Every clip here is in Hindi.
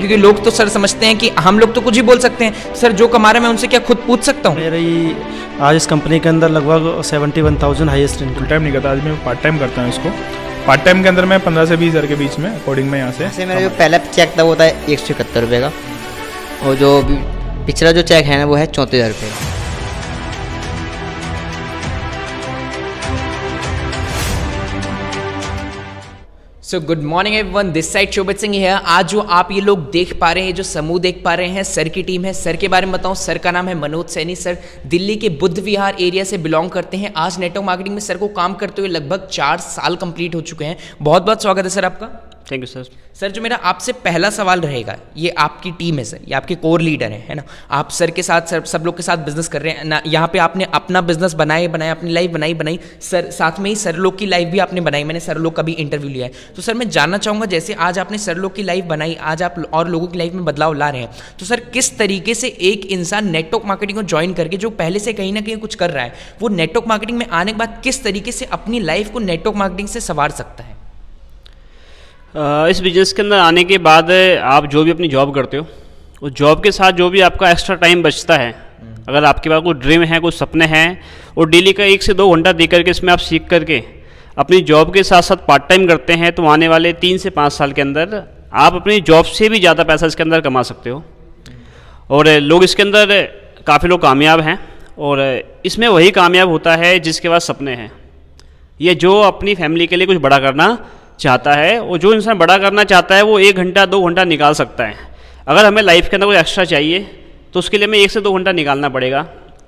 क्योंकि लोग तो सर समझते हैं कि हम लोग तो कुछ ही बोल सकते हैं, सर जो कमा रहा है मैं उनसे क्या खुद पूछ सकता हूँ? मेरी आज इस कंपनी के अंदर लगभग 71,000 हाईएस्ट इनकम। फुल टाइम नहीं करता, आज मैं पार्ट टाइम करता हूँ इसको। पार्ट टाइम के अंदर मैं 15 से 20 हज़ार के बीच में अकॉर्डिंग में यहाँ से मेरा जो पहला चेक था वो था 171 रुपये का, और जो पिछला जो चेक है ना वो है 34,000 रुपये का। So good morning everyone, this side Shobhit Singh है। आज जो आप ये लोग देख पा रहे हैं, जो समूह देख पा रहे हैं, सर की टीम है। सर के बारे में बताऊं, सर का नाम है मनोज सैनी। सर दिल्ली के बुद्ध विहार एरिया से बिलोंग करते हैं। आज नेटवर्क मार्केटिंग में सर को काम करते हुए लगभग 4 साल कंप्लीट हो चुके हैं। बहुत बहुत स्वागत है सर आपका। Thank you sir. सर जो मेरा आपसे पहला सवाल रहेगा, ये आपकी टीम है सर, ये आपके कोर लीडर है ना। आप सर के साथ सर सब लोग के साथ बिजनेस कर रहे हैं ना। यहाँ पे आपने अपना बिजनेस बनाया, अपनी लाइफ बनाई सर, साथ में ही सर लोग की लाइफ भी आपने बनाई। मैंने सर लोग का भी इंटरव्यू लिया है। तो सर मैं जानना चाहूँगा, जैसे आज आपने सर लोग की लाइफ बनाई, आज आप और लोगों की लाइफ में बदलाव ला रहे हैं, तो सर किस तरीके से एक इंसान नेटवर्क मार्केटिंग को ज्वाइन करके, जो पहले से कहीं ना कहीं कुछ कर रहा है, वो नेटवर्क मार्केटिंग में आने के बाद किस तरीके से अपनी लाइफ को नेटवर्क मार्केटिंग से संवार सकता है? इस बिज़नेस के अंदर आने के बाद आप जो भी अपनी जॉब करते हो, उस जॉब के साथ जो भी आपका एक्स्ट्रा टाइम बचता है, अगर आपके पास कोई ड्रीम है, कोई सपने हैं, और डेली का 1 से 2 घंटा दे करके इसमें आप सीख करके अपनी जॉब के साथ साथ पार्ट टाइम करते हैं, तो आने वाले 3 से 5 साल के अंदर आप अपनी जॉब से भी ज़्यादा पैसा इसके अंदर कमा सकते हो। और लोग इसके अंदर काफ़ी लोग कामयाब हैं, और इसमें वही कामयाब होता है जिसके पास सपने हैं, ये जो अपनी फैमिली के लिए कुछ बड़ा करना चाहता है। और जो इंसान बड़ा करना चाहता है वो 1 घंटा 2 घंटा निकाल सकता है। अगर हमें लाइफ के अंदर कोई एक्स्ट्रा चाहिए तो उसके लिए हमें 1 से 2 घंटा निकालना पड़ेगा।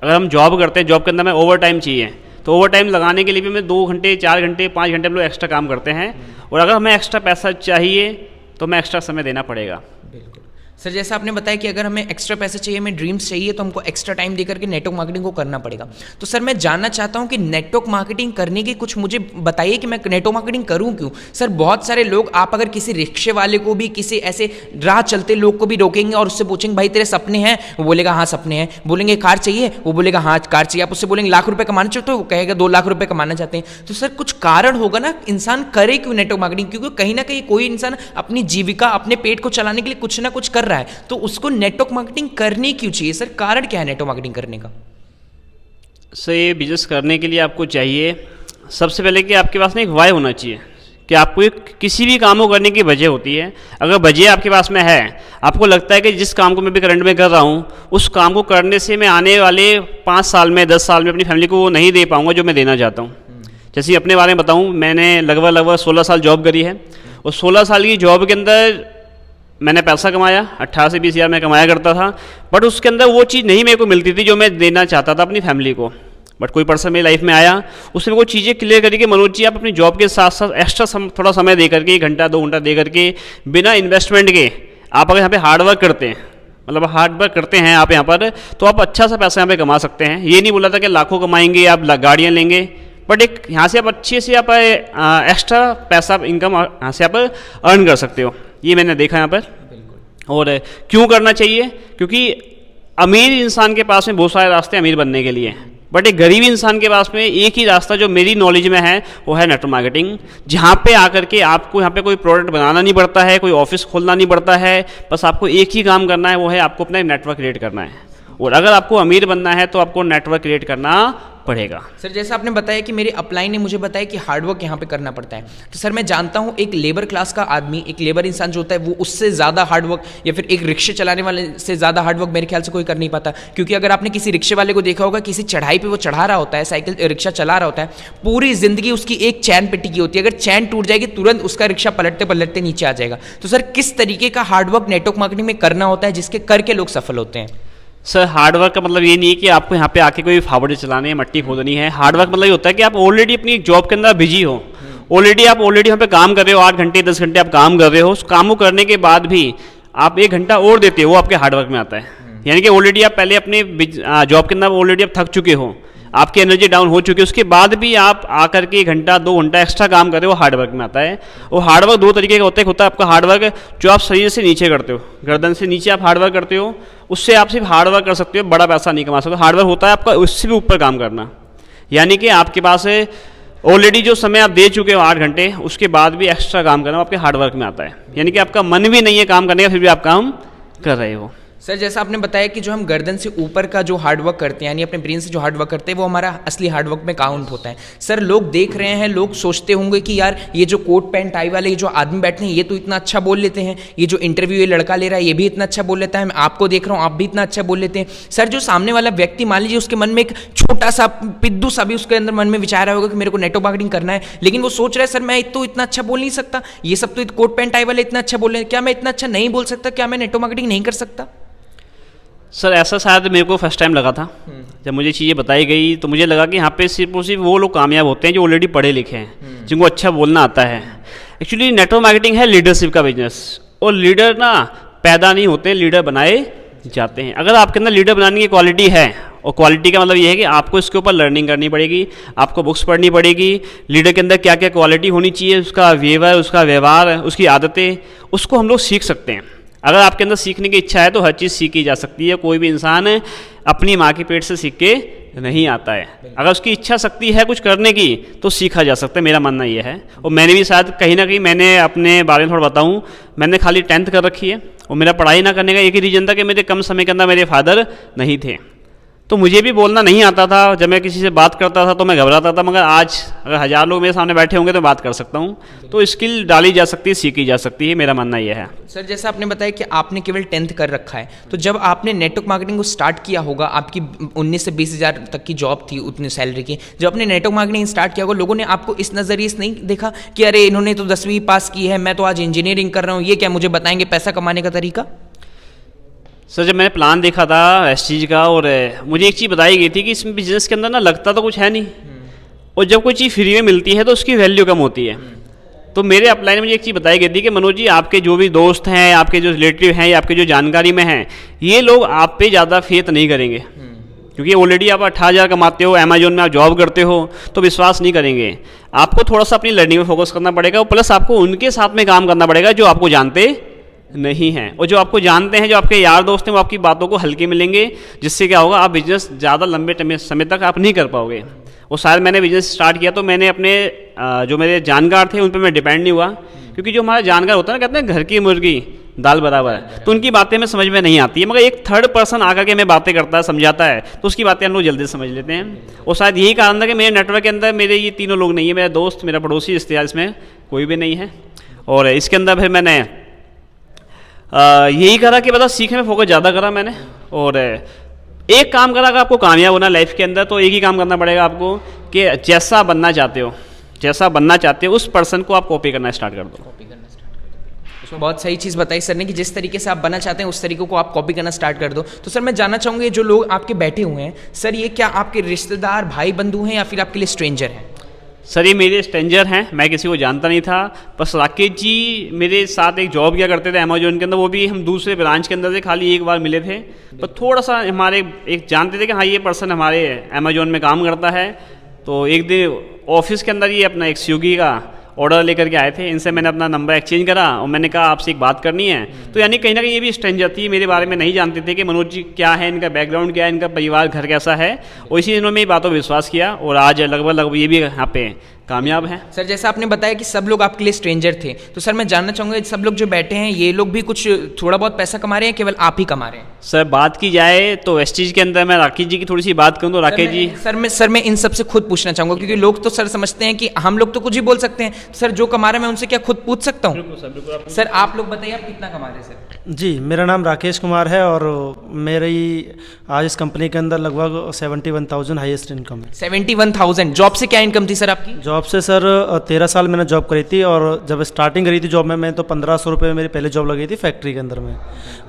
अगर हम जॉब करते हैं, जॉब के अंदर हमें ओवर टाइम चाहिए, तो ओवर टाइम लगाने के लिए भी हमें 2 घंटे 4 घंटे 5 घंटे हम लोग एक्स्ट्रा काम करते हैं। और अगर हमें एक्स्ट्रा पैसा चाहिए तो हमें एक्स्ट्रा समय देना पड़ेगा। बिल्कुल सर, जैसा आपने बताया कि अगर हमें एक्स्ट्रा पैसे चाहिए, हमें ड्रीम्स चाहिए, तो हमको एक्स्ट्रा टाइम देकर के नेटवर्क मार्केटिंग को करना पड़ेगा। तो सर मैं जानना चाहता हूं कि नेटवर्क मार्केटिंग करने के कुछ मुझे बताइए कि मैं नेटवर्क मार्केटिंग करूं क्यों। सर बहुत सारे लोग, आप अगर किसी रिक्शे वाले को भी, किसी ऐसे राह चलते लोग को भी रोकेंगे और उससे पूछेंगे भाई तेरे सपने हैं, वो बोलेगा हाँ सपने हैं। बोलेंगे कार चाहिए, वो बोलेगा हाँ कार चाहिए। आप उससे बोलेंगे लाख रुपये कमाना चाहते हो, वो कहेगा 2 लाख रुपये कमाना चाहते हैं। तो सर कुछ कारण होगा ना, इंसान करे क्यों नेटवर्क मार्केटिंग? क्योंकि कहीं ना कहीं कोई इंसान अपनी जीविका, अपने पेट को चलाने के लिए कुछ ना कुछ कर रहा है, तो उसको नेटवर्क मार्केटिंग करनी क्यों चाहिए? सर कारण क्या है नेटवर्क मार्केटिंग करने का? सर ये बिजनेस करने के लिए आपको चाहिए सबसे पहले कि आपके पास ना एक वाई होना चाहिए, कि आपको किसी भी काम को करने की वजह होती है। अगर वजह आपके पास में है, आपको लगता है कि जिस काम को मैं भी करंट में कर रहा हूँ, उस काम को करने से मैं आने वाले 5 साल में 10 साल में अपनी फैमिली को वो नहीं दे पाऊँगा जो मैं देना चाहता हूँ। जैसे अपने बारे में बताऊँ, मैंने लगभग 16 साल जॉब करी है, और 16 साल की जॉब के अंदर मैंने पैसा कमाया, 18 से 20 हज़ार मैं कमाया करता था, बट उसके अंदर वो चीज़ नहीं मेरे को मिलती थी जो मैं देना चाहता था अपनी फैमिली को। बट कोई पर्सन मेरी लाइफ में आया, उसने वो चीज़ें क्लियर करी कि मनोज जी आप अपनी जॉब के साथ साथ एक्स्ट्रा थोड़ा समय दे करके, 1 घंटा 2 घंटा दे करके, बिना इन्वेस्टमेंट के आप अगर यहाँ पे हार्डवर्क करते हैं, मतलब हार्डवर्क करते हैं आप यहाँ पर, तो आप अच्छा सा पैसा यहाँ पे कमा सकते हैं। ये नहीं बोला था कि लाखों कमाएंगे, आप गाड़ियाँ लेंगे, बट एक यहाँ से आप अच्छे से आप एक्स्ट्रा पैसा इनकम यहाँ से आप अर्न कर सकते हो। ये मैंने देखा यहाँ पर। और क्यों करना चाहिए? क्योंकि अमीर इंसान के पास में बहुत सारे रास्ते अमीर बनने के लिए, बट एक गरीब इंसान के पास में एक ही रास्ता जो मेरी नॉलेज में है वो है नेटवर्क मार्केटिंग, जहाँ पे आकर के आपको यहाँ पे कोई प्रोडक्ट बनाना नहीं पड़ता है, कोई ऑफिस खोलना नहीं पड़ता है, बस आपको एक ही काम करना है, वो है आपको अपना नेटवर्क क्रिएट करना है। और अगर आपको अमीर बनना है तो आपको नेटवर्क क्रिएट करना पड़ेगा। सर जैसा आपने बताया कि मेरे अपलाइन ने मुझे बताया कि हार्डवर्क यहाँ पे करना पड़ता है, तो सर मैं जानता हूँ एक लेबर क्लास का आदमी, एक लेबर इंसान जो होता है, वो उससे ज़्यादा हार्डवर्क, या फिर एक रिक्शे चलाने वाले से ज़्यादा हार्डवर्क मेरे ख्याल से कोई कर नहीं पाता। क्योंकि अगर आपने किसी रिक्शे वाले को देखा होगा, किसी चढ़ाई पर वो चढ़ा रहा होता है, साइकिल रिक्शा चला रहा होता है, पूरी ज़िंदगी उसकी एक चैन पे टिकी होती है। अगर चैन टूट जाएगी तुरंत उसका रिक्शा पलटते पलटते नीचे आ जाएगा। तो सर किस तरीके का हार्डवर्क नेटवर्क मार्केटिंग में करना होता है जिसके करके लोग सफल होते हैं? सर हार्डवर्क का मतलब ये नहीं है कि आपको यहाँ पे आके कोई फावड़े चलाने है, मट्टी खोदनी है। हार्डवर्क मतलब ये होता है कि आप ऑलरेडी अपनी जॉब के अंदर बिजी हो, ऑलरेडी यहाँ पे काम कर रहे हो, 8 घंटे 10 घंटे आप काम कर रहे हो, उस काम को करने के बाद भी आप 1 घंटा और देते हो, वो आपके हार्डवर्क में आता है। यानी कि ऑलरेडी आप पहले अपने जॉब के अंदर ऑलरेडी आप थक चुके हो, आपकी एनर्जी डाउन हो चुकी है, उसके बाद भी आप आकर के 1 घंटा 2 घंटा एक्स्ट्रा काम कर रहे हो, हार्डवर्क में आता है। और हार्डवर्क 2 तरीके का होता है। एक होता है आपका हार्डवर्क जो आप शरीर से नीचे करते हो, गर्दन से नीचे आप हार्डवर्क करते हो, उससे आप सिर्फ हार्डवर्क कर सकते हो, बड़ा पैसा नहीं कमा सकते। हार्डवर्क होता है आपका उससे भी ऊपर काम करना, यानी कि आपके पास ऑलरेडी जो समय आप दे चुके हो 8 घंटे, उसके बाद भी एक्स्ट्रा काम करना वो आपके हार्डवर्क में आता है, यानी कि आपका मन भी नहीं है काम करने का, फिर भी आप काम कर रहे हो। सर जैसा आपने बताया कि जो हम गर्दन से ऊपर का जो हार्डवर्क करते हैं, यानी अपने ब्रेन से जो हार्डवर्क करते हैं, वो हमारा असली हार्डवर्क में काउंट होता है। सर लोग देख रहे हैं, लोग सोचते होंगे कि यार ये जो कोट पैंट टाई वाले ये जो आदमी बैठे हैं ये तो इतना अच्छा बोल लेते हैं, ये जो इंटरव्यू ये लड़का ले रहा है ये भी इतना अच्छा बोल लेता है, मैं आपको देख रहा हूँ आप भी इतना अच्छा बोल लेते हैं। सर जो सामने वाला व्यक्ति मान लीजिए उसके मन में एक छोटा सा पिद्दू सा भी उसके अंदर मन में विचार आया होगा कि मेरे को नेटवर्क मार्केटिंग करना है, लेकिन वो सोच रहा है सर मैं तो इतना अच्छा बोल नहीं सकता, ये सब तो कोट पैंट टाई वाले इतना अच्छा बोल रहे हैं, क्या मैं इतना अच्छा नहीं बोल सकता, क्या मैं नेटवर्क मार्केटिंग नहीं कर सकता? सर ऐसा शायद मेरे को फर्स्ट टाइम लगा था, जब मुझे चीज़ें बताई गई तो मुझे लगा कि यहाँ पे सिर्फ और सिर्फ वो लोग कामयाब होते हैं जो ऑलरेडी पढ़े लिखे हैं, जिनको अच्छा बोलना आता है। एक्चुअली नेटवर्क मार्केटिंग है लीडरशिप का बिजनेस, और लीडर ना पैदा नहीं होते, लीडर बनाए जाते हैं। अगर आपके अंदर लीडर बनाने की क्वालिटी है, और क्वालिटी का मतलब ये है कि आपको इसके ऊपर लर्निंग करनी पड़ेगी, आपको बुक्स पढ़नी पड़ेगी, लीडर के अंदर क्या क्या क्वालिटी होनी चाहिए, उसका बिहेवियर, उसका व्यवहार, उसकी आदतें, उसको हम लोग सीख सकते हैं। अगर आपके अंदर सीखने की इच्छा है तो हर चीज़ सीखी जा सकती है। कोई भी इंसान अपनी माँ के पेट से सीख के नहीं आता है, अगर उसकी इच्छा शक्ति है कुछ करने की तो सीखा जा सकता है, मेरा मानना ये है। और मैंने भी शायद कहीं ना कहीं, मैंने अपने बारे में थोड़ा बताऊँ, मैंने खाली 10th कर रखी है, और मेरा पढ़ाई ना करने का एक ही रीज़न था कि मेरे कम समय के अंदर मेरे फादर नहीं थे, तो मुझे भी बोलना नहीं आता था। जब मैं किसी से बात करता था तो मैं घबराता था, मगर आज अगर 1000 लोग मेरे सामने बैठे होंगे तो बात कर सकता हूँ। तो स्किल डाली जा सकती है, सीखी जा सकती है, मेरा मानना यह है। सर जैसा आपने बताया कि आपने केवल 10th कर रखा है, तो जब आपने नेटवर्क मार्केटिंग को स्टार्ट किया होगा, आपकी 19 से 20 हज़ार तक की जॉब थी उतनी सैलरी की, जब आपने नेटवर्क मार्केटिंग स्टार्ट किया होगा, लोगों ने आपको इस नज़रिए से नहीं देखा कि अरे इन्होंने तो 10वीं पास की है, मैं तो आज इंजीनियरिंग कर रहा हूँ, ये क्या मुझे बताएंगे पैसा कमाने का तरीका? सर जब मैंने प्लान देखा था इस चीज़ का, और मुझे एक चीज़ बताई गई थी कि इस बिज़नेस के अंदर ना लगता तो कुछ है नहीं, और जब कोई चीज़ फ्री में मिलती है तो उसकी वैल्यू कम होती है। तो मेरे अपलाइन में मुझे एक चीज़ बताई गई थी कि मनोज जी, आपके जो भी दोस्त हैं, आपके जो रिलेटिव हैं, या आपके जो जानकारी में हैं, ये लोग आप पे ज़्यादा फेथ नहीं करेंगे, क्योंकि ऑलरेडी आप 18,000 कमाते हो, अमेजोन में आप जॉब करते हो, तो विश्वास नहीं करेंगे। आपको थोड़ा सा अपनी लर्निंग में फोकस करना पड़ेगा, और प्लस आपको उनके साथ में काम करना पड़ेगा जो आपको जानते नहीं हैं, और जो आपको जानते हैं, जो आपके यार दोस्त हैं, वो आपकी बातों को हल्के मिलेंगे, जिससे क्या होगा, आप बिजनेस ज़्यादा लंबे समय तक आप नहीं कर पाओगे। और शायद मैंने बिजनेस स्टार्ट किया तो मैंने अपने जो मेरे जानकार थे उन पर मैं डिपेंड नहीं हुआ, क्योंकि जो हमारा जानकार होता है ना, कहते हैं घर की मुर्गी दाल बराबर है, तो उनकी बातें में समझ में नहीं आती है, मगर एक थर्ड पर्सन आकर के हमें बातें करता है, समझाता है, तो उसकी बातें हम लोग जल्दी समझ लेते हैं। और शायद यही कारण था कि मेरे नेटवर्क के अंदर मेरे ये तीनों लोग नहीं है, मेरा दोस्त, मेरा पड़ोसी, रिश्तेदार, इसमें कोई भी नहीं है। और इसके अंदर फिर मैंने यही करा कि बता सीखने में फोकस ज़्यादा करा मैंने, और एक काम करा, अगर आपको कामयाब होना लाइफ के अंदर तो एक ही काम करना पड़ेगा आपको, कि जैसा बनना चाहते हो, जैसा बनना चाहते हो उस पर्सन को आप कॉपी करना स्टार्ट कर दो। उसमें बहुत सही चीज़ बताई सर ने कि जिस तरीके से आप बनना चाहते हैं उस तरीके को आप कॉपी करना स्टार्ट कर दो। तो सर मैं जानना चाहूँगा, जो लोग आपके बैठे हुए हैं सर, ये क्या आपके रिश्तेदार, भाई बंधु हैं, या फिर आपके लिए स्ट्रेंजर हैं? सर ये मेरे स्ट्रेंजर हैं, मैं किसी को जानता नहीं था। बस राकेश जी मेरे साथ एक जॉब किया करते थे अमेजोन के अंदर, वो भी हम दूसरे ब्रांच के अंदर थे, खाली एक बार मिले थे, पर थोड़ा सा हमारे एक जानते थे कि हाँ ये पर्सन हमारे अमेजोन में काम करता है। तो एक दिन ऑफिस के अंदर ये अपना एक स्विगी का ऑर्डर लेकर के आए थे, इनसे मैंने अपना नंबर एक्सचेंज करा और मैंने कहा आपसे एक बात करनी है। तो यानी कहीं ना कहीं ये भी स्ट्रेंजर थी, मेरे बारे में नहीं जानते थे कि मनोज जी क्या है, इनका बैकग्राउंड क्या है, इनका परिवार घर कैसा है, और इसी इन्होंने मेरी बातों पर विश्वास किया, और आज लगभग ये भी यहाँ पे कामयाब हैं। सर जैसा आपने बताया कि सब लोग आपके लिए स्ट्रेंजर थे, तो सर मैं जानना चाहूँगा सब लोग जो बैठे हैं ये लोग भी कुछ थोड़ा बहुत पैसा कमा रहे हैं, केवल आप ही कमा रहे हैं? सर बात की जाए तो इस चीज़ के अंदर मैं राकेश जी की थोड़ी सी बात करूँ तो राकेश जी सर मैं इन सबसे खुद पूछना चाहूँगा, क्योंकि लोग तो सर समझते हैं कि हम लोग तो कुछ ही बोल सकते हैं, सर जो कमा रहे हैं मैं उनसे क्या खुद पूछ सकता हूँ? सर आप लोग बताइए आप कितना कमा रहे हैं? सर जी, मेरा नाम राकेश कुमार है, और मेरी आज इस कंपनी के अंदर लगभग 71,000 हाईएस्ट इनकम है। 71,000 जॉब से क्या इनकम थी सर आपकी? जॉब से सर 13 साल मैंने जॉब करी थी, और जब स्टार्टिंग करी थी जॉब में मैं तो 1500 रुपये में मेरी पहले जॉब लगी थी फैक्ट्री के अंदर में,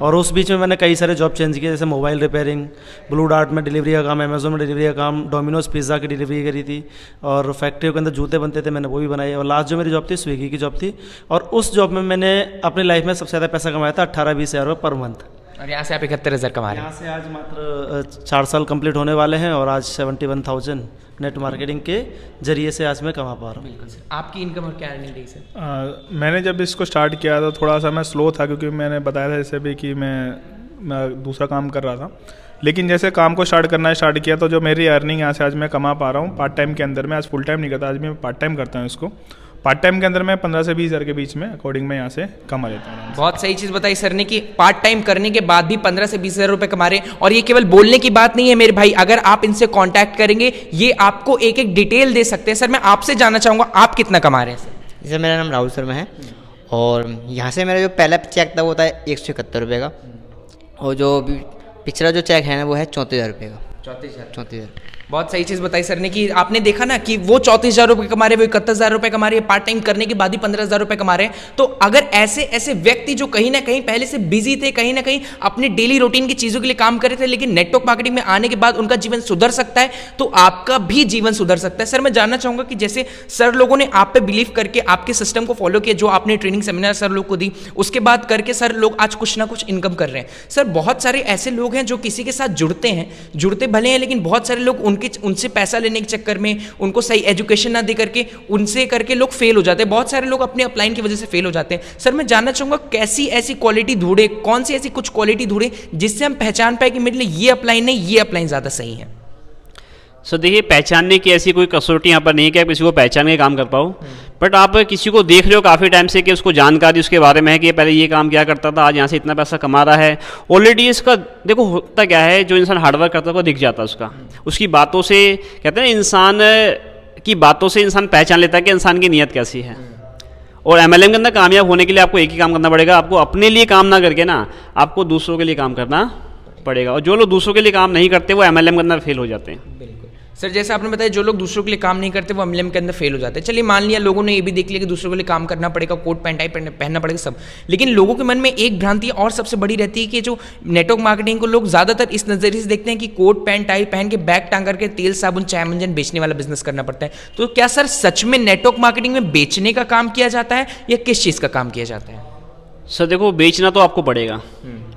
और उस बीच में मैंने कई सारे जॉब चेंज किए, जैसे मोबाइल रिपेयरिंग, ब्लू डार्ट में डिलीवरी का काम, अमेजोन में डिलीवरी का काम, डोमिनोज पिज़्ज़ा की डिलीवरी करी थी, और फैक्ट्रियों के अंदर जूते बनते थे मैंने वो भी बनाए, और लास्ट जो मेरी जॉब थी स्विगी की जॉब थी, और उस जॉब में मैंने अपनी लाइफ में सबसे ज़्यादा पैसा कमाया था 18-20 हज़ार पर मंथ। और यहाँ से आप 71,000 कमा रहे हैं? यहाँ से आज मात्र 4 साल कंप्लीट होने वाले हैं, और आज 71,000 नेट मार्केटिंग के जरिए से आज मैं कमा पा रहा हूँ। बिल्कुल सर। आपकी इनकम और क्या अर्निंग रही सर? मैंने जब इसको स्टार्ट किया था थोड़ा सा मैं स्लो था, क्योंकि मैंने बताया था जैसे भी कि मैं मैं दूसरा काम कर रहा था, लेकिन जैसे काम को स्टार्ट किया तो जो मेरी अर्निंग यहाँ से आज मैं कमा पा रहा हूँ पार्ट टाइम के अंदर में। आज फुल टाइम नहीं करता, आज मैं पार्ट टाइम करता हूँ इसको। पार्ट टाइम के अंदर मैं 15 से 20 हज़ार के बीच में अकॉर्डिंग में यहाँ से कमा लेता हूँ। बहुत सही चीज बताई सर ने कि पार्ट टाइम करने के बाद भी 15 से 20 हज़ार रुपए कमा रहे हैं। और ये केवल बोलने की बात नहीं है मेरे भाई, अगर आप इनसे कांटेक्ट करेंगे ये आपको एक एक डिटेल दे सकते हैं। सर मैं आपसे जानना चाहूंगा आप कितना कमा रहे हैं सर? जैसे मेरा नाम राहुल शर्मा है और यहाँ से मेरा जो पहला चेक था वो था 171 रुपये का, और जो पिछला जो चेक है ना वो है 34,000 रुपये का। 34,000। बहुत सही चीज बताई सर ने कि आपने देखा ना कि वो 34,000 रुपये कमा रहे, वो 71,000 रुपये कमा रहे, पार्ट टाइम करने के बाद ही 15,000 रुपये कमा रहे हैं। तो अगर ऐसे व्यक्ति जो कहीं ना कहीं पहले से बिजी थे, कहीं ना कहीं अपने डेली रूटीन की चीजों के लिए काम कर रहे थे, लेकिन नेटवर्क मार्केटिंग में आने के बाद उनका जीवन सुधर सकता है, तो आपका भी जीवन सुधर सकता है। सर मैं जानना चाहूंगा कि जैसे सर लोगों ने आप पे बिलीव करके आपके सिस्टम को फॉलो किया, जो आपने ट्रेनिंग सेमिनार सर लोग को दी, उसके बाद करके सर लोग आज कुछ ना कुछ इनकम कर रहे हैं। सर बहुत सारे ऐसे लोग हैं जो किसी के साथ जुड़ते भले हैं, लेकिन बहुत सारे लोग उनसे पैसा लेने के चक्कर में, उनको सही एजुकेशन ना दे करके उनसे करके लोग फेल हो जाते हैं। बहुत सारे लोग अपने अपलाइन की वजह से फेल हो जाते हैं। सर मैं जानना चाहूंगा कैसी ऐसी क्वालिटी ढूंढे, कौन सी ऐसी कुछ क्वालिटी ढूंढे जिससे हम पहचान पाए कि मेरे लिए ये अपलाइन नहीं, ये अपलाइन ज़्यादा सही है। सो देखिए, पहचानने की ऐसी कोई कसौटी यहाँ पर नहीं है कि आप किसी को पहचान के काम कर पाओ, बट आप किसी को देख रहे हो काफ़ी टाइम से कि उसको जानकारी उसके बारे में है कि पहले ये काम क्या करता था, आज यहाँ से इतना पैसा कमा रहा है। ऑलरेडी इसका देखो होता क्या है, जो इंसान हार्डवर्क करता है वो दिख जाता है उसकी बातों से, कहते हैं इंसान की बातों से इंसान पहचान लेता है कि इंसान की नीयत कैसी है। और MLM के अंदर कामयाब होने के लिए आपको एक ही काम करना पड़ेगा, आपको अपने लिए काम ना करके ना आपको दूसरों के लिए काम करना पड़ेगा। और जो लोग दूसरों के लिए काम नहीं करते वो MLM के अंदर फेल हो जाते हैं। सर जैसे आपने बताया जो लोग दूसरों के लिए काम नहीं करते वो MLM के अंदर फेल हो जाते हैं। चलिए मान लिया लोगों ने ये भी देख लिया कि दूसरों के लिए काम करना पड़ेगा, कोट पैंट टाई पहनना पड़ेगा सब, लेकिन लोगों के मन में एक भ्रांति और सबसे बड़ी रहती है कि जो नेटवर्क मार्केटिंग को लोग ज़्यादातर इस नज़रिए से देखते हैं कि कोट पैंट टाई पहन के बैग टांग करके तेल साबुन चाय मंजन बेचने वाला बिजनेस करना पड़ता है। तो क्या सर सच में नेटवर्क मार्केटिंग में बेचने का काम किया जाता है या किस चीज़ का काम किया जाता है? सर देखो, बेचना तो आपको पड़ेगा,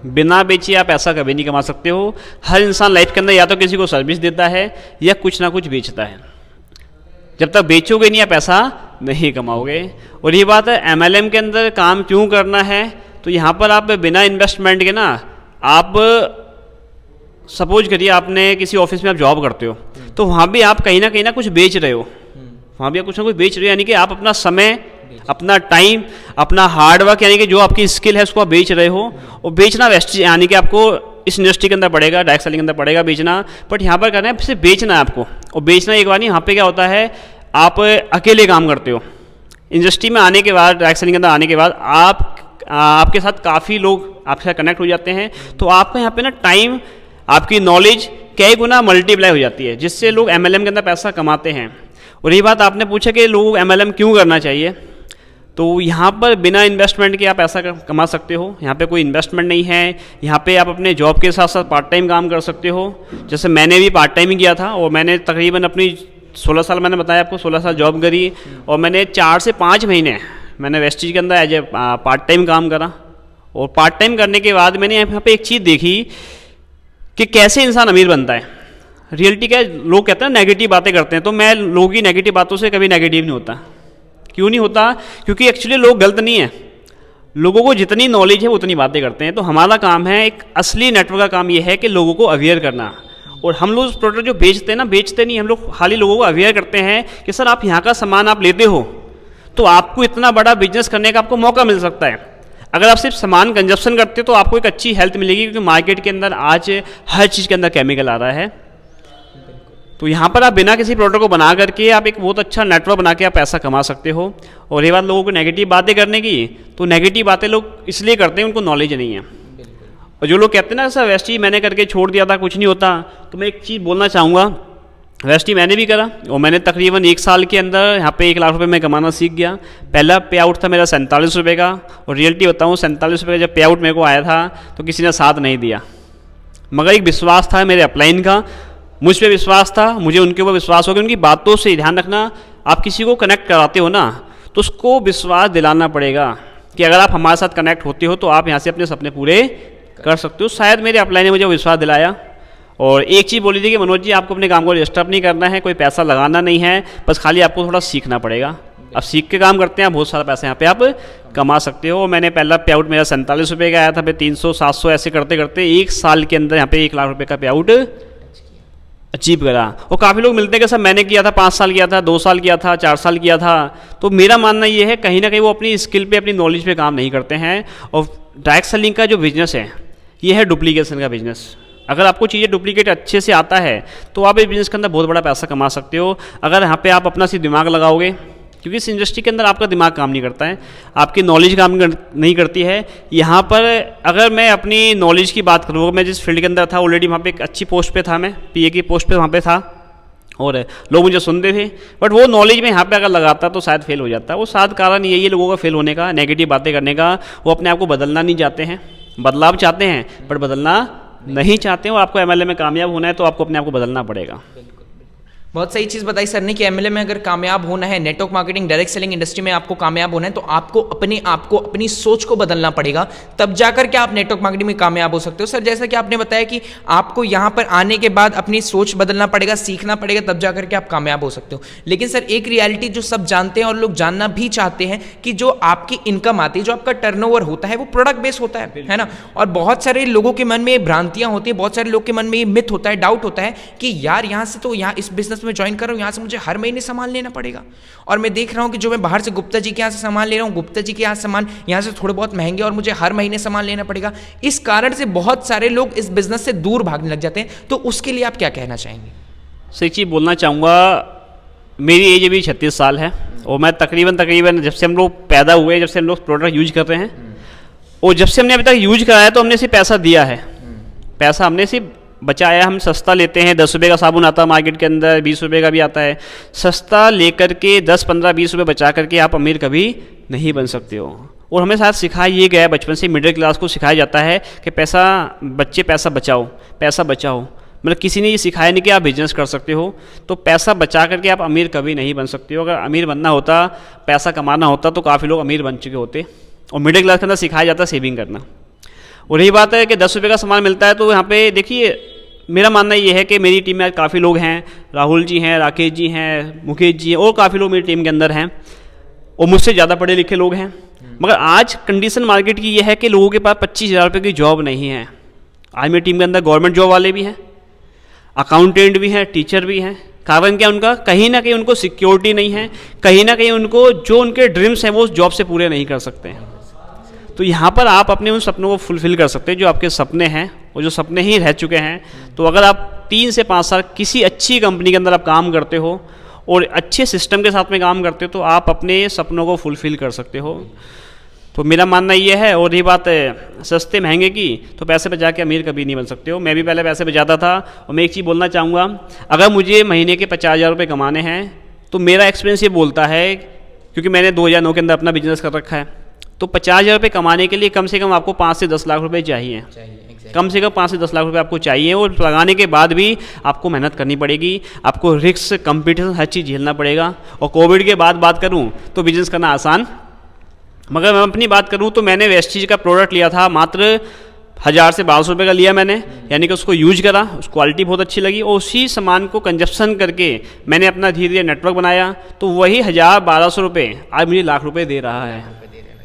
बिना बेचे आप ऐसा कभी नहीं कमा सकते हो। हर इंसान लाइफ के अंदर या तो किसी को सर्विस देता है या कुछ ना कुछ बेचता है। जब तक बेचोगे नहीं आप पैसा नहीं कमाओगे। और ये बात है MLM के अंदर काम क्यों करना है, तो यहाँ पर आप बिना इन्वेस्टमेंट के ना, आप सपोज करिए आपने किसी ऑफिस में आप जॉब करते हो, तो वहाँ भी आप कहीं ना कुछ बेच रहे हो, वहाँ भी आप कुछ ना कुछ बेच रहे हो, यानी कि आप अपना समय, अपना टाइम, अपना हार्डवर्क, यानी कि जो आपकी स्किल है उसको आप बेच रहे हो। और बेचना वेस्ट, यानी कि आपको इस इंडस्ट्री के अंदर पड़ेगा, डायरेक्ट सेलिंग के अंदर पड़ेगा बेचना, बट यहाँ पर करना है सिर्फ बेचना है आपको। और बेचना एक बार नहीं, यहाँ पे क्या होता है आप अकेले काम करते हो। इंडस्ट्री में आने के बाद, डायरेक्ट सेलिंग के अंदर आने के बाद आपके साथ काफ़ी लोग आपके साथ कनेक्ट हो जाते हैं, तो आपका यहाँ पे ना टाइम, आपकी नॉलेज कई गुना मल्टीप्लाई हो जाती है, जिससे लोग MLM के अंदर पैसा कमाते हैं। और ये बात आपने पूछा कि लोग MLM क्यों करना चाहिए, तो यहाँ पर बिना इन्वेस्टमेंट के आप पैसा कमा सकते हो। यहाँ पे कोई इन्वेस्टमेंट नहीं है, यहाँ पे आप अपने जॉब के साथ साथ पार्ट टाइम काम कर सकते हो। जैसे मैंने भी पार्ट टाइम ही किया था, और मैंने तकरीबन अपनी 16 साल, मैंने बताया आपको 16 साल जॉब करी, और मैंने 4 से 5 महीने मैंने वेस्टीज के अंदर एज ए पार्ट टाइम काम करा। और पार्ट टाइम करने के बाद मैंने यहाँ पे एक चीज़ देखी कि कैसे इंसान अमीर बनता है। रियलिटी क्या है, लोग कहते हैं नेगेटिव बातें करते हैं, तो मैं लोगों की नेगेटिव बातों से कभी नेगेटिव नहीं होता। क्यों नहीं होता? क्योंकि एक्चुअली लोग गलत नहीं है, लोगों को जितनी नॉलेज है वो उतनी बातें करते हैं। तो हमारा काम है, एक असली नेटवर्क का काम ये है कि लोगों को अवेयर करना। और हम लोग प्रोडक्ट जो बेचते हैं ना, बेचते नहीं, हम लोग खाली लोगों को अवेयर करते हैं कि सर आप यहाँ का सामान आप लेते हो तो आपको इतना बड़ा बिजनेस करने का आपको मौका मिल सकता है। अगर आप सिर्फ सामान कंजप्शन करते हो तो आपको एक अच्छी हेल्थ मिलेगी, क्योंकि मार्केट के अंदर आज हर चीज़ के अंदर केमिकल आ रहा है। तो यहाँ पर आप बिना किसी प्रोडक्ट को बना करके आप एक बहुत अच्छा नेटवर्क बना के आप पैसा कमा सकते हो। और ये बात लोगों को नेगेटिव बातें करने की, तो नेगेटिव बातें लोग इसलिए करते हैं उनको नॉलेज नहीं है। और जो लोग कहते हैं ना सर वेस्टी मैंने करके छोड़ दिया था, कुछ नहीं होता, तो मैं एक चीज़ बोलना चाहूँगा, वेस्टी मैंने भी करा, और मैंने तकरीबन 1 साल के अंदर यहाँ पे 1 लाख रुपए मैं कमाना सीख गया। पहला पे आउट था मेरा 47 रुपये का, और रियलिटी बताऊँ 47 रुपये का जब पे आउट मेरे को आया था तो किसी ने साथ नहीं दिया, मगर एक विश्वास था मेरे अपलाइन का, मुझ पर विश्वास था, मुझे उनके ऊपर विश्वास हो गया। उनकी बातों से ध्यान रखना, आप किसी को कनेक्ट कराते हो ना तो उसको विश्वास दिलाना पड़ेगा कि अगर आप हमारे साथ कनेक्ट होते हो तो आप यहाँ से अपने सपने पूरे कर सकते हो। शायद मेरे अपलाइन ने मुझे विश्वास दिलाया। और एक चीज़ बोली थी कि मनोज जी आपको अपने काम को डिस्टर्ब नहीं करना है, कोई पैसा लगाना नहीं है, बस खाली आपको थोड़ा सीखना पड़ेगा। आप सीख के काम करते हैं, बहुत सारा पैसा यहाँ पे आप कमा सकते हो। मैंने पहला पे आउट मेरा 47 रुपये का आया था, फिर 300 700 ऐसे करते करते 1 साल के अंदर यहाँ पे 1 लाख रुपये का पे आउट अचीव करा। और काफ़ी लोग मिलते हैं कि सर मैंने किया था, 5 साल किया था, 2 साल किया था, 4 साल किया था। तो मेरा मानना ये है कहीं ना कहीं वो अपनी स्किल पे, अपनी नॉलेज पे काम नहीं करते हैं। और डायरेक्ट सेलिंग का जो बिजनेस है ये है डुप्लीकेशन का बिजनेस। अगर आपको चीज़ें डुप्लीकेट अच्छे से आता है तो आप इस बिज़नेस के अंदर बहुत बड़ा पैसा कमा सकते हो। अगर यहाँ पे आप अपना सिर्फ दिमाग लगाओगे, क्योंकि इस इंडस्ट्री के अंदर आपका दिमाग काम नहीं करता है, आपकी नॉलेज काम नहीं करती है। यहाँ पर अगर मैं अपनी नॉलेज की बात करूँ, मैं जिस फील्ड के अंदर था ऑलरेडी वहाँ पे एक अच्छी पोस्ट पे था, मैं पीए की पोस्ट पे वहाँ पे था और लोग मुझे सुनते थे, बट वो नॉलेज में यहाँ पे अगर लगाता तो शायद फेल हो जाता। वो शायद कारण यही है लोगों का फेल होने का, नेगेटिव बातें करने का। वो अपने आप को बदलना नहीं चाहते हैं, बदलाव चाहते हैं पर बदलना नहीं चाहते हो। आपको एमएलए में कामयाब होना है तो आपको अपने आप को बदलना पड़ेगा। बहुत सही चीज़ बताई सर ने कि एमएलए में अगर कामयाब होना है, network marketing direct selling industry में आपको कामयाब होना है तो आपको अपने आप को, अपनी सोच को बदलना पड़ेगा, तब जाकर के आप नेटवर्क मार्केटिंग में कामयाब हो सकते हो। सर जैसा कि आपने बताया कि आपको यहाँ पर आने के बाद अपनी सोच बदलना पड़ेगा, सीखना पड़ेगा, तब जाकर के आप कामयाब हो सकते हो। लेकिन सर एक रियलिटी जो सब जानते हैं और लोग जानना भी चाहते हैं कि जो आपकी इनकम आती है, जो आपका टर्नओवर होता है वो प्रोडक्ट बेस्ड होता है ना। और बहुत सारे लोगों के मन में भ्रांतियां होती है, बहुत सारे लोग के मन में ये मिथ होता है, डाउट होता है कि यार यहाँ से तो यहाँ इस बिजनेस में ज्वाइन कर रहा हूँ, यहाँ से मुझे हर महीने सामान लेना पड़ेगा। और मैं देख रहा हूं कि जो मैं बाहर से गुप्ता जी के यहाँ से सामान ले रहा हूं, गुप्ता जी के यहाँ सामान यहाँ से थोड़े बहुत महंगे और मुझे हर महीने सामान लेना पड़ेगा। इस कारण से बहुत सारे लोग इस बिजनेस से दूर भागने लग जाते हैं। तो उसके लिए आप क्या कहना चाहेंगे? सही चीज़ बोलना चाहूँगा, मेरी एज अभी 36 साल है और मैं तकरीबन जब से हम लोग पैदा हुए, जब से हम लोग प्रोडक्ट यूज कर रहे हैं और जब से हमने अभी तक यूज कराया तो हमने सिर्फ पैसा दिया है, पैसा हमने सिर्फ बचाया। हम सस्ता लेते हैं, 10 रुपये का साबुन आता है मार्केट के अंदर, 20 रुपये का भी आता है। सस्ता लेकर के 10 15 20 रुपये बचा करके आप अमीर कभी नहीं बन सकते हो। और हमें साथ सिखाया ये गया है, बचपन से मिडिल क्लास को सिखाया जाता है कि पैसा बचाओ, पैसा बचाओ। मतलब किसी ने ये सिखाया नहीं कि आप बिजनेस कर सकते हो, तो पैसा बचा करके आप अमीर कभी नहीं बन सकते हो। अगर अमीर बनना होता, पैसा कमाना होता तो काफ़ी लोग अमीर बन चुके होते। और मिडिल क्लास के अंदर सिखाया जाता है सेविंग करना। और यही बात है कि 10 रुपये का सामान मिलता है तो यहाँ पे देखिए, मेरा मानना ये है कि मेरी टीम में आज काफ़ी लोग हैं, राहुल जी हैं, राकेश जी हैं, मुकेश जी हैं और काफ़ी लोग मेरी टीम के अंदर हैं और मुझसे ज़्यादा पढ़े लिखे लोग हैं। मगर आज कंडीशन मार्केट की ये है कि लोगों के पास 25,000 रुपये की जॉब नहीं है। आज मेरी टीम के अंदर गवर्नमेंट जॉब वाले भी हैं, अकाउंटेंट भी हैं, टीचर भी हैं। कारण क्या, उनका कहीं ना कहीं उनको सिक्योरिटी नहीं है, कहीं ना कहीं उनको जो उनके ड्रीम्स हैं वो जॉब से पूरे नहीं कर सकते हैं। तो यहाँ पर आप अपने उन सपनों को फुलफिल कर सकते हैं जो आपके सपने हैं और जो सपने ही रह चुके हैं। तो अगर आप 3 से 5 साल किसी अच्छी कंपनी के अंदर आप काम करते हो और अच्छे सिस्टम के साथ में काम करते हो तो आप अपने सपनों को फुलफिल कर सकते हो। तो मेरा मानना ये है। और ये बात सस्ते महंगे की, तो पैसे बचा के अमीर कभी नहीं बन सकते हो। मैं भी पहले पैसे बचाता था और मैं एक चीज़ बोलना चाहूँगा, अगर मुझे महीने के 50,000 रुपये कमाने हैं तो मेरा एक्सपीरियंस ये बोलता है, क्योंकि मैंने 2009 के अंदर अपना बिजनेस कर रखा है, तो 50,000 रुपये कमाने के लिए कम से कम आपको 5 से 10 लाख रुपए चाहिए। कम से कम 5 से 10 लाख रुपए आपको चाहिए। और लगाने के बाद भी आपको मेहनत करनी पड़ेगी, आपको रिस्क, कंपटीशन, हर चीज़ झेलना पड़ेगा। और कोविड के बाद बात करूं तो बिजनेस करना आसान, मगर मैं अपनी बात करूं तो मैंने वेस्टीज का प्रोडक्ट लिया था, मात्र 1000 से 1200 रुपये का लिया मैंने, यानी कि उसको यूज करा, उस क्वालिटी बहुत अच्छी लगी और उसी सामान को कंजप्शन करके मैंने अपना धीरे धीरे नेटवर्क बनाया, तो वही 1000-1200 रुपये आज मुझे लाख रुपए दे रहा है।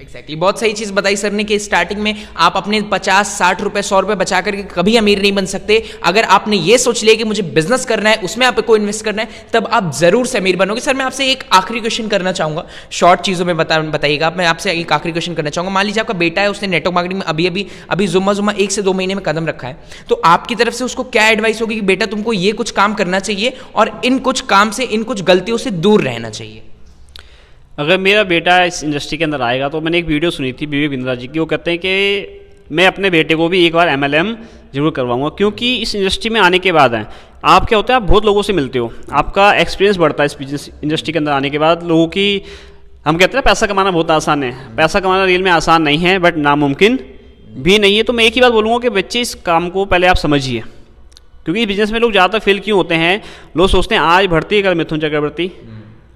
एग्जैक्टली, बहुत सही चीज़ बताई सर ने कि स्टार्टिंग में आप अपने 50-60 रुपए 100 रुपए बचा करके कभी अमीर नहीं बन सकते। अगर आपने ये सोच लिया कि मुझे बिजनेस करना है, उसमें आपको इन्वेस्ट करना है, तब आप जरूर से अमीर बनोगे। सर मैं आपसे एक आखिरी क्वेश्चन करना चाहूँगा, शॉर्ट चीज़ों में बताइएगा। मैं आपसे एक आखिरी क्वेश्चन करना चाहूँगा। मान लीजिए आपका बेटा है, उसने नेटवर्क मार्केटिंग में अभी जुम्मा 1 से 2 महीने में कदम रखा है, तो आपकी तरफ से उसको क्या एडवाइस होगी कि बेटा तुमको ये कुछ काम करना चाहिए और इन कुछ काम से, इन कुछ गलतियों से दूर रहना चाहिए? अगर मेरा बेटा इस इंडस्ट्री के अंदर आएगा, तो मैंने एक वीडियो सुनी थी विवेक बिंद्रा जी की, वो कहते हैं कि मैं अपने बेटे को भी एक बार MLM जरूर करवाऊंगा, क्योंकि इस इंडस्ट्री में आने के बाद है आप क्या होता है, आप बहुत लोगों से मिलते हो, आपका एक्सपीरियंस बढ़ता है इस बिजनेस इंडस्ट्री के अंदर आने के बाद। लोगों की, हम कहते हैं पैसा कमाना बहुत आसान है, पैसा कमाना रियल में आसान नहीं है, बट नामुमकिन भी नहीं है। तो मैं एक ही बात बोलूँगा कि बच्चे इस काम को पहले आप समझिए, क्योंकि बिजनेस में लोग ज़्यादातर फेल क्यों होते हैं, लोग सोचते हैं आज भर्ती कर मिथुन चक्रवर्ती,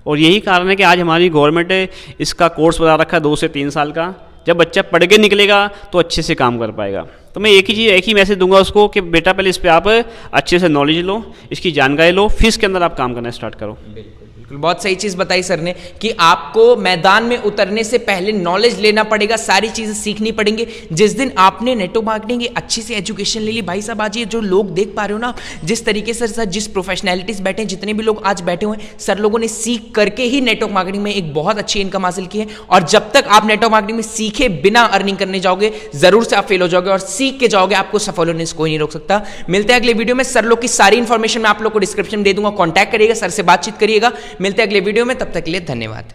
और यही कारण है कि आज हमारी गवर्नमेंट इसका कोर्स बता रखा है 2 से 3 साल का। जब बच्चा पढ़ के निकलेगा तो अच्छे से काम कर पाएगा। तो मैं एक ही मैसेज दूंगा उसको कि बेटा पहले इस पर आप अच्छे से नॉलेज लो, इसकी जानकारी लो, फिर इसके अंदर आप काम करना स्टार्ट करो। बिल्कुल। बिल्कुल, बहुत सही चीज़ बताई सर ने कि आपको मैदान में उतरने से पहले नॉलेज लेना पड़ेगा, सारी चीज़ें सीखनी पड़ेंगी। जिस दिन आपने नेटवर्क मार्केटिंग की अच्छी सी एजुकेशन ले ली, भाई साहब आज ये जो लोग देख पा रहे हो ना, जिस तरीके से सर जिस प्रोफेशनैलिटीज़ बैठे हैं, जितने भी लोग आज बैठे हुए हैं, सर लोगों ने सीख करके ही नेटवर्क मार्केटिंग में एक बहुत अच्छी इनकम हासिल की है। और जब तक आप नेटवर्क मार्केटिंग में सीखे बिना अर्निंग करने जाओगे, जरूर से आप फेल हो जाओगे, और सीख के जाओगे, आपको सफल होने से कोई नहीं रोक सकता। मिलते हैं अगले वीडियो में, सर लोग की सारी इंफॉर्मेशन मैं आप लोग को डिस्क्रिप्शन में दे दूंगा, कॉन्टैक्ट करिएगा, सर से बातचीत करिएगा। मिलते हैं अगले वीडियो में, तब तक के लिए धन्यवाद।